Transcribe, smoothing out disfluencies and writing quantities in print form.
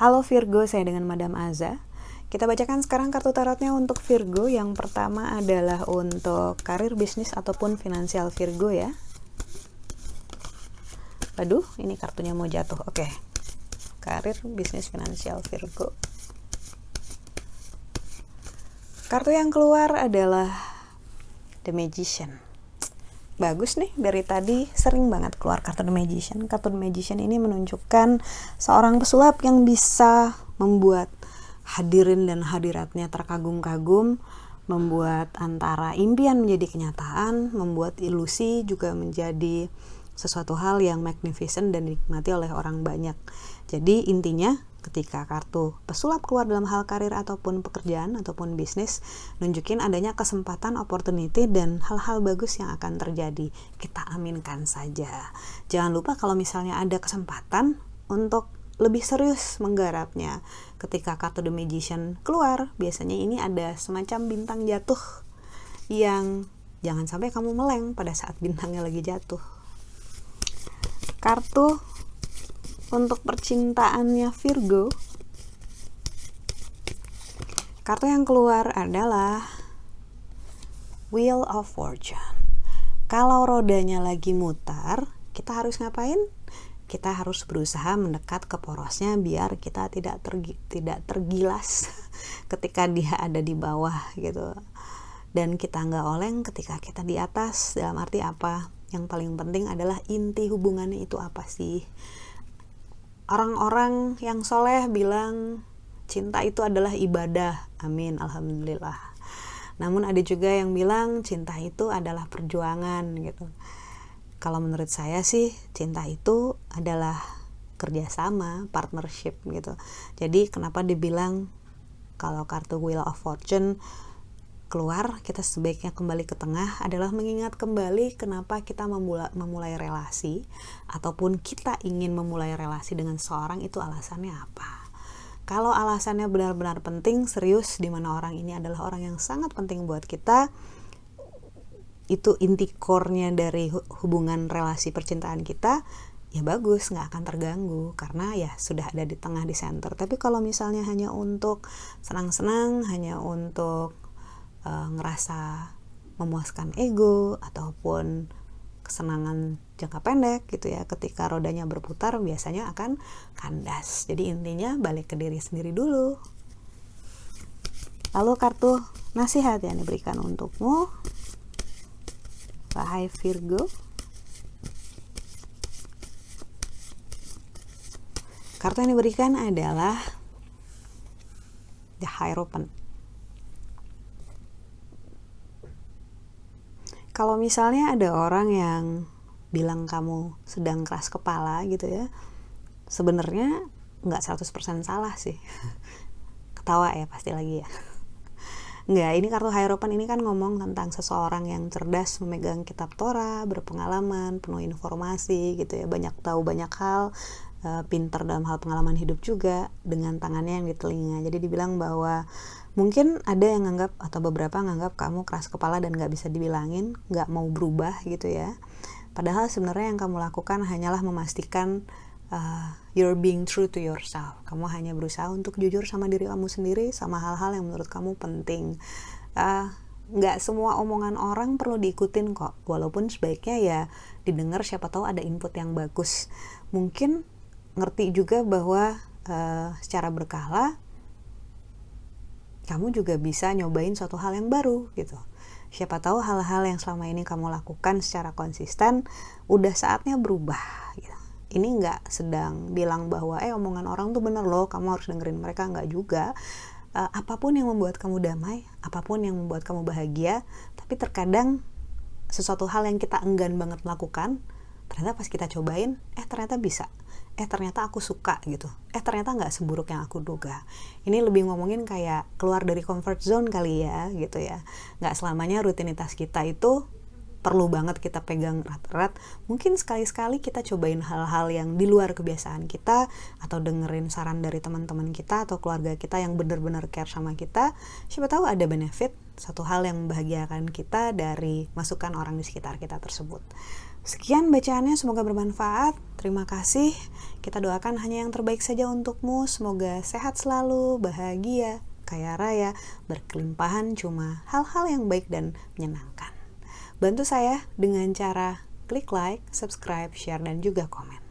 Halo Virgo, saya dengan Madam Aza. Kita bacakan sekarang kartu tarotnya untuk Virgo. Yang pertama adalah untuk karir, bisnis, ataupun finansial Virgo ya. Aduh, ini kartunya mau jatuh. Oke. Karir, bisnis, finansial Virgo. Kartu yang keluar adalah The Magician. Bagus nih, dari tadi sering banget keluar kartu The Magician. Kartu The Magician ini menunjukkan seorang pesulap yang bisa membuat hadirin dan hadiratnya terkagum-kagum, membuat antara impian menjadi kenyataan, membuat ilusi juga menjadi sesuatu hal yang magnificent dan dinikmati oleh orang banyak. Jadi intinya ketika kartu pesulap keluar dalam hal karir ataupun pekerjaan ataupun bisnis, nunjukin adanya kesempatan, opportunity, dan hal-hal bagus yang akan terjadi. Kita aminkan saja. Jangan lupa kalau misalnya ada kesempatan untuk lebih serius menggarapnya. Ketika kartu The Magician keluar, biasanya ini ada semacam bintang jatuh yang jangan sampai kamu meleng pada saat bintangnya lagi jatuh. Kartu untuk percintaannya Virgo, kartu yang keluar adalah Wheel of Fortune. Kalau rodanya lagi mutar, kita harus ngapain? Kita harus berusaha mendekat ke porosnya biar kita tidak tergilas ketika dia ada di bawah gitu. Dan kita nggak oleng ketika kita di atas. Dalam arti apa? Yang paling penting adalah inti hubungannya itu apa sih? Orang-orang yang soleh bilang cinta itu adalah ibadah. Amin, alhamdulillah. Namun ada juga yang bilang cinta itu adalah perjuangan gitu. Kalau menurut saya sih cinta itu adalah kerjasama, partnership gitu. Jadi kenapa dibilang kalau kartu Wheel of Fortune keluar, kita sebaiknya kembali ke tengah adalah mengingat kembali kenapa kita memulai relasi ataupun kita ingin memulai relasi dengan seorang, itu alasannya apa. Kalau alasannya benar-benar penting, serius, di mana orang ini adalah orang yang sangat penting buat kita, itu inti core-nya dari hubungan relasi percintaan kita, ya bagus, nggak akan terganggu karena ya sudah ada di tengah, di center. Tapi kalau misalnya hanya untuk senang-senang, hanya untuk ngerasa memuaskan ego ataupun kesenangan jangka pendek gitu ya, ketika rodanya berputar biasanya akan kandas. Jadi intinya balik ke diri sendiri dulu. Lalu kartu nasihat yang diberikan untukmu, wahai Virgo. Kartu yang diberikan adalah The Hierophant. Kalau misalnya ada orang yang bilang kamu sedang keras kepala gitu ya, sebenarnya nggak 100% salah sih. Ketawa ya pasti lagi ya. Nggak, ini kartu Hierophant ini kan ngomong tentang seseorang yang cerdas, memegang kitab Torah, berpengalaman, penuh informasi gitu ya, banyak tahu banyak hal, pintar dalam hal pengalaman hidup juga, dengan tangannya yang di telinga. Jadi dibilang bahwa mungkin ada yang nganggap atau beberapa nganggap kamu keras kepala dan gak bisa dibilangin, gak mau berubah gitu ya. Padahal sebenarnya yang kamu lakukan hanyalah memastikan you're being true to yourself. Kamu hanya berusaha untuk jujur sama diri kamu sendiri, sama hal-hal yang menurut kamu penting. Gak semua omongan orang perlu diikutin kok, walaupun sebaiknya ya didengar, siapa tahu ada input yang bagus. Mungkin ngerti juga bahwa secara berkala kamu juga bisa nyobain suatu hal yang baru gitu. Siapa tahu hal-hal yang selama ini kamu lakukan secara konsisten udah saatnya berubah gitu. Ini nggak sedang bilang bahwa omongan orang tuh bener loh, kamu harus dengerin mereka, nggak juga. Apapun yang membuat kamu damai, apapun yang membuat kamu bahagia, tapi terkadang sesuatu hal yang kita enggan banget melakukan, ternyata pas kita cobain, ternyata bisa. Ternyata aku suka gitu. Ternyata nggak seburuk yang aku duga. Ini lebih ngomongin kayak keluar dari comfort zone kali ya gitu ya. Nggak selamanya rutinitas kita itu perlu banget kita pegang erat-erat, mungkin sekali-sekali kita cobain hal-hal yang di luar kebiasaan kita, atau dengerin saran dari teman-teman kita atau keluarga kita yang benar-benar care sama kita. Siapa tahu ada benefit, satu hal yang membahagiakan kita dari masukan orang di sekitar kita tersebut. Sekian bacaannya, semoga bermanfaat. Terima kasih. Kita doakan hanya yang terbaik saja untukmu. Semoga sehat selalu, bahagia, kaya raya, berkelimpahan cuma hal-hal yang baik dan menyenangkan. Bantu saya dengan cara klik like, subscribe, share, dan juga komen.